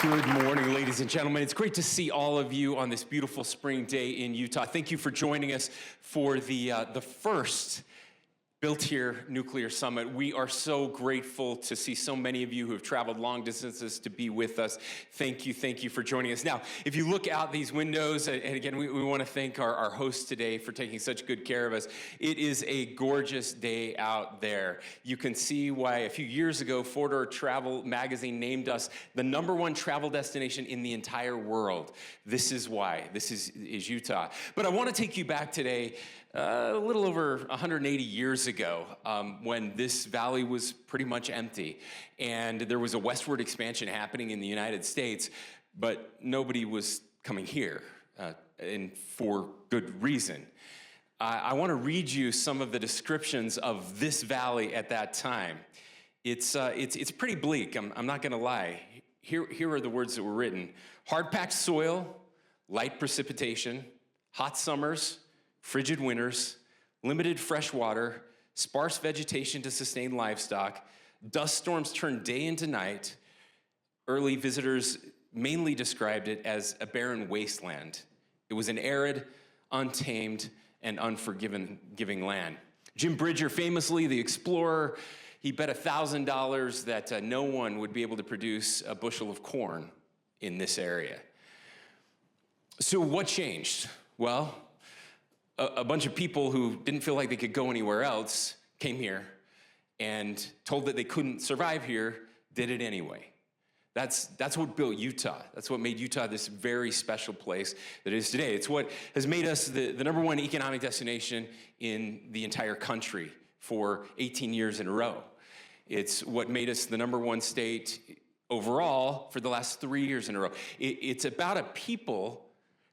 Good morning, ladies and gentlemen. It's great to see all of you on this beautiful spring day in Utah. Thank you for joining us for the first Built Here Nuclear Summit. We are so grateful to see so many of you who have traveled long distances to be with us. Thank you for joining us. Now, if you look out these windows, and again, we want to thank our host today for taking such good care of us. It is a gorgeous day out there. You can see why a few years ago, Four-Door Travel magazine named us the #1 travel destination in the entire world. This is why. This is Utah. But I want to take you back today a little over 180 years ago, when this valley was pretty much empty, and there was a westward expansion happening in the United States, but nobody was coming here, and for good reason. I want to read you some of the descriptions of this valley at that time. It's pretty bleak. I'm not going to lie. Here are the words that were written: hard-packed soil, light precipitation, hot summers, frigid winters, limited fresh water, sparse vegetation to sustain livestock, dust storms turn day into night. Early visitors mainly described it as a barren wasteland. It was an arid, untamed, and unforgiving land. Jim Bridger, famously the explorer, he bet $1,000 that no one would be able to produce a bushel of corn in this area. So what changed? Well, a bunch of people who didn't feel like they could go anywhere else came here and told that they couldn't survive here, did it anyway. That's what built Utah. That's what made Utah this very special place that it is today. It's what has made us the #1 economic destination in the entire country for 18 years in a row. It's what made us the #1 state overall for the last 3 years in a row. It's about a people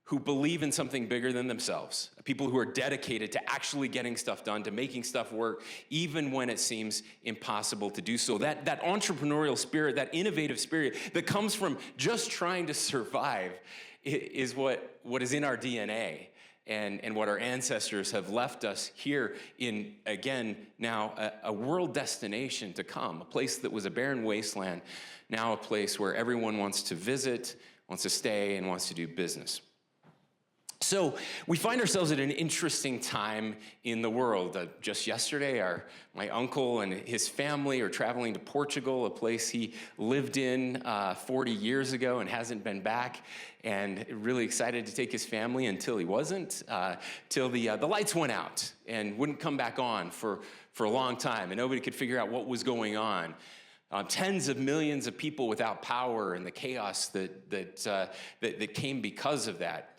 who believe in something bigger than themselves, people who are dedicated to actually getting stuff done, to making stuff work, even when it seems impossible to do so. That entrepreneurial spirit, that innovative spirit that comes from just trying to survive is what is in our DNA and what our ancestors have left us here in, again, now a world destination to come, a place that was a barren wasteland, now a place where everyone wants to visit, wants to stay, and wants to do business. So we find ourselves at an interesting time in the world. Just yesterday, my uncle and his family are traveling to Portugal, a place he lived in 40 years ago and hasn't been back, and really excited to take his family until he wasn't, till the lights went out and wouldn't come back on for a long time, and nobody could figure out what was going on. Tens of millions of people without power and the chaos that came because of that.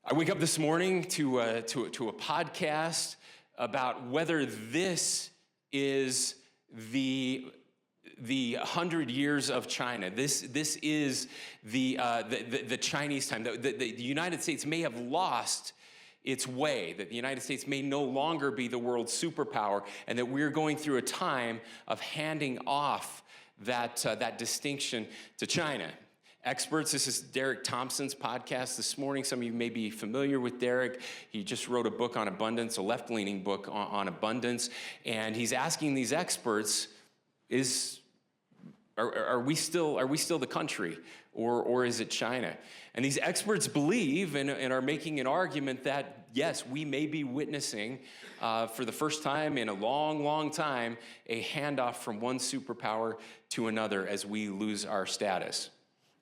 I wake up this morning to a podcast about whether this is the 100 years of China. This is the Chinese time. The United States may have lost its way, that the United States may no longer be the world superpower, and that we're going through a time of handing off that distinction to China. Experts, this is Derek Thompson's podcast this morning. Some of you may be familiar with Derek. He just wrote a book on abundance, a left-leaning book on abundance, and he's asking these experts, are we still the country, or is it China? And these experts believe and are making an argument that, yes, we may be witnessing, for the first time in a long time, a handoff from one superpower to another as we lose our status.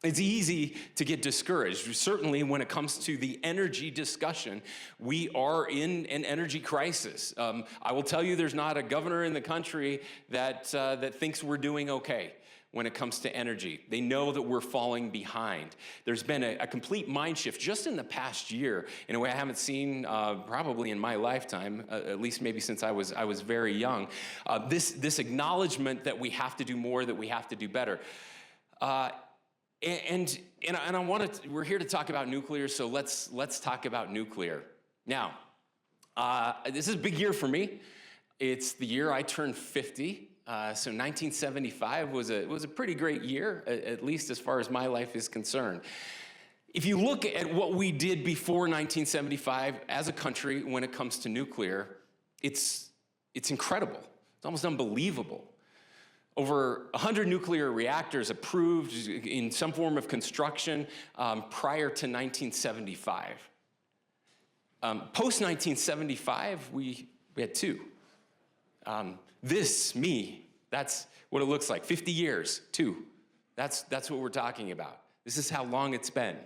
It's easy to get discouraged. Certainly when it comes to the energy discussion, we are in an energy crisis. I will tell you there's not a governor in the country that thinks we're doing okay when it comes to energy. They know that we're falling behind. There's been a complete mind shift just in the past year in a way I haven't seen probably in my lifetime, at least maybe since I was very young. This acknowledgement that we have to do more, that we have to do better. And I want to. We're here to talk about nuclear, so let's talk about nuclear. Now, this is a big year for me. It's the year I turned 50. So 1975 was a pretty great year, at least as far as my life is concerned. If you look at what we did before 1975 as a country when it comes to nuclear, it's incredible. It's almost unbelievable. over 100 nuclear reactors approved in some form of construction prior to 1975. Post-1975, we had two. That's what it looks like. 50 years, two. That's what we're talking about. This is how long it's been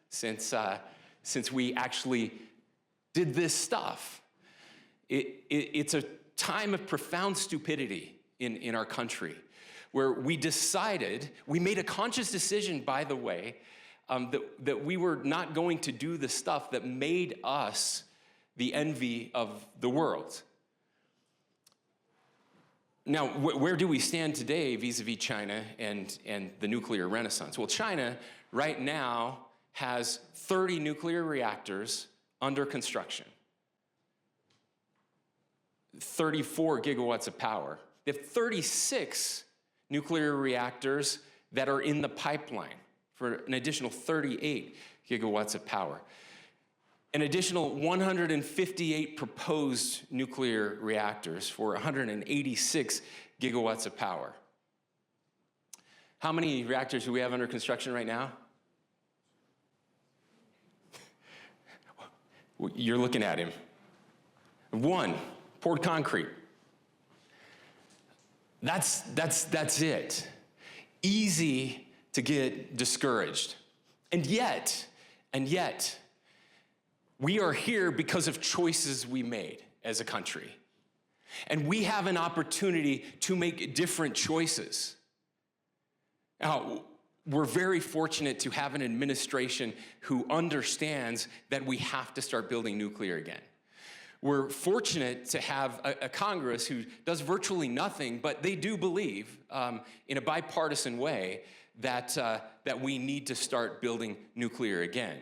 since we actually did this stuff. It's a time of profound stupidity in our country, where we made a conscious decision, by the way, that we were not going to do the stuff that made us the envy of the world. Now, where do we stand today vis-a-vis China and the nuclear renaissance? Well, China right now has 30 nuclear reactors under construction, 34 gigawatts of power. They have 36 nuclear reactors that are in the pipeline for an additional 38 gigawatts of power. An additional 158 proposed nuclear reactors for 186 gigawatts of power. How many reactors do we have under construction right now? You're looking at him. One, poured concrete. That's it. Easy to get discouraged. And yet, we are here because of choices we made as a country. And we have an opportunity to make different choices. Now, we're very fortunate to have an administration who understands that we have to start building nuclear again. We're fortunate to have a Congress who does virtually nothing, but they do believe in a bipartisan way that we need to start building nuclear again.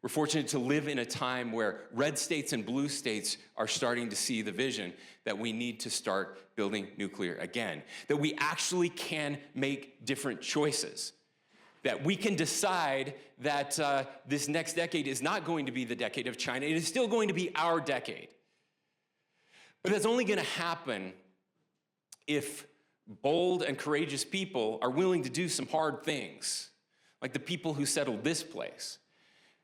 We're fortunate to live in a time where red states and blue states are starting to see the vision that we need to start building nuclear again, that we actually can make different choices, that we can decide that this next decade is not going to be the decade of China. It is still going to be our decade. But that's only going to happen if bold and courageous people are willing to do some hard things, like the people who settled this place.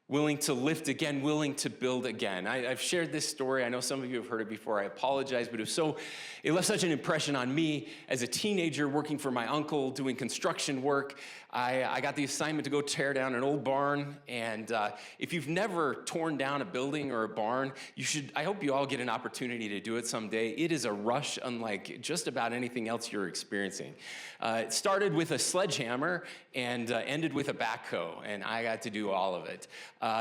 Willing to lift again, willing to build again. I've shared this story. I know some of you have heard it before. I apologize, but it left such an impression on me as a teenager working for my uncle, doing construction work. I got the assignment to go tear down an old barn, and if you've never torn down a building or a barn, I hope you all get an opportunity to do it someday. It is a rush unlike just about anything else you're experiencing. It started with a sledgehammer and ended with a backhoe, and I got to do all of it.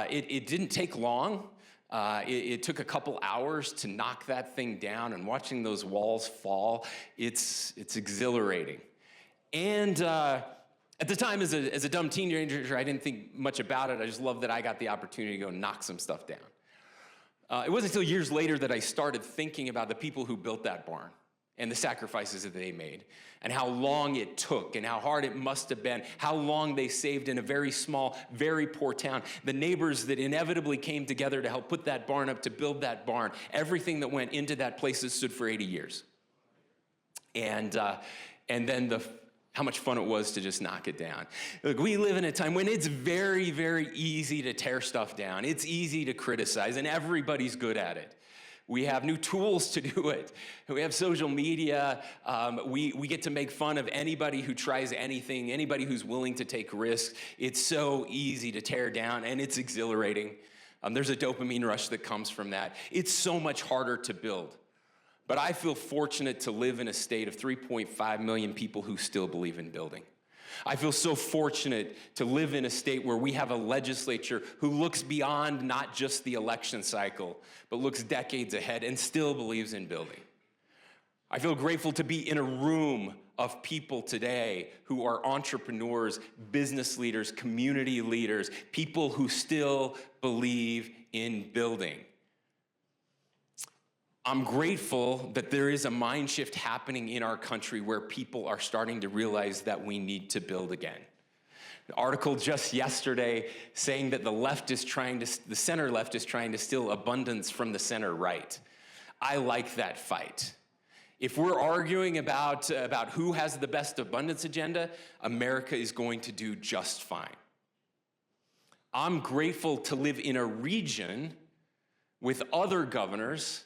It didn't take long. It took a couple hours to knock that thing down, and watching those walls fall, it's exhilarating. And at the time, as a dumb teenager, I didn't think much about it. I just loved that I got the opportunity to go knock some stuff down. It wasn't until years later that I started thinking about the people who built that barn and the sacrifices that they made, and how long it took, and how hard it must have been, how long they saved in a very small, very poor town, the neighbors that inevitably came together to help put that barn up, to build that barn, everything that went into that place that stood for 80 years. And then how much fun it was to just knock it down. Look, we live in a time when it's very, very easy to tear stuff down. It's easy to criticize, and everybody's good at it. We have new tools to do it. We have social media. We get to make fun of anybody who tries anything, anybody who's willing to take risks. It's so easy to tear down, and it's exhilarating. There's a dopamine rush that comes from that. It's so much harder to build. But I feel fortunate to live in a state of 3.5 million people who still believe in building. I feel so fortunate to live in a state where we have a legislature who looks beyond not just the election cycle, but looks decades ahead and still believes in building. I feel grateful to be in a room of people today who are entrepreneurs, business leaders, community leaders, people who still believe in building. I'm grateful that there is a mind shift happening in our country where people are starting to realize that we need to build again. An article just yesterday saying that the center left is trying to steal abundance from the center right. I like that fight. If we're arguing about who has the best abundance agenda, America is going to do just fine. I'm grateful to live in a region with other governors,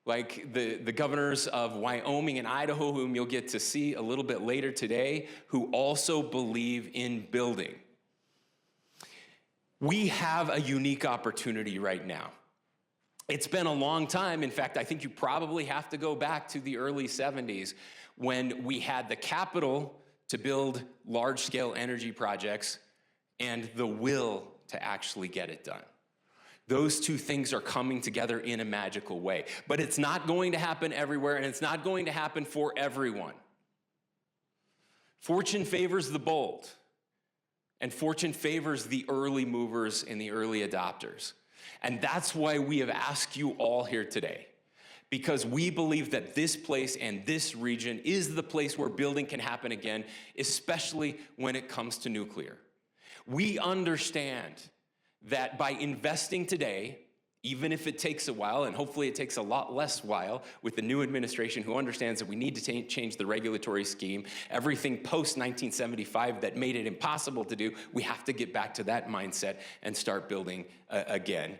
like the governors of Wyoming and Idaho, whom you'll get to see a little bit later today, who also believe in building. We have a unique opportunity right now. It's been a long time. In fact, I think you probably have to go back to the early 70s when we had the capital to build large-scale energy projects and the will to actually get it done. Those two things are coming together in a magical way. But it's not going to happen everywhere, and it's not going to happen for everyone. Fortune favors the bold, and fortune favors the early movers and the early adopters. And that's why we have asked you all here today, because we believe that this place and this region is the place where building can happen again, especially when it comes to nuclear. We understand that by investing today, even if it takes a while, and hopefully it takes a lot less while with the new administration who understands that we need to change the regulatory scheme, everything post-1975 that made it impossible to do, we have to get back to that mindset and start building again.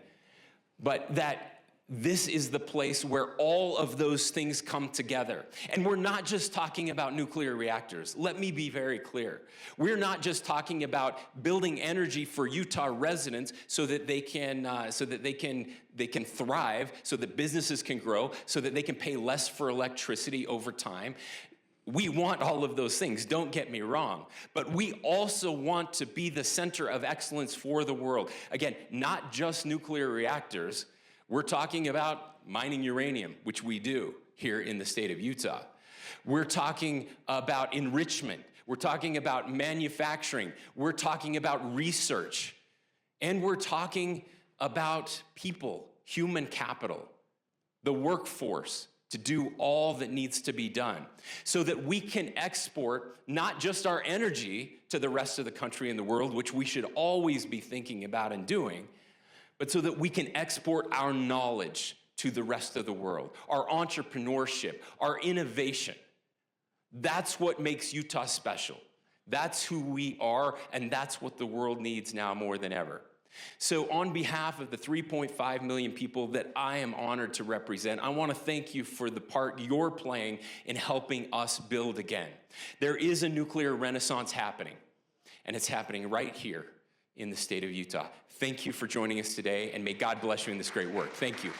But that this is the place where all of those things come together. And we're not just talking about nuclear reactors. Let me be very clear. We're not just talking about building energy for Utah residents so that they can thrive, so that businesses can grow, so that they can pay less for electricity over time. We want all of those things, don't get me wrong. But we also want to be the center of excellence for the world. Again, not just nuclear reactors. We're talking about mining uranium, which we do here in the state of Utah. We're talking about enrichment. We're talking about manufacturing. We're talking about research. And we're talking about people, human capital, the workforce, to do all that needs to be done so that we can export not just our energy to the rest of the country and the world, which we should always be thinking about and doing, but so that we can export our knowledge to the rest of the world, our entrepreneurship, our innovation. That's what makes Utah special. That's who we are, and that's what the world needs now more than ever. So on behalf of the 3.5 million people that I am honored to represent, I want to thank you for the part you're playing in helping us build again. There is a nuclear renaissance happening, and it's happening right here in the state of Utah. Thank you for joining us today, and may God bless you in this great work. Thank you.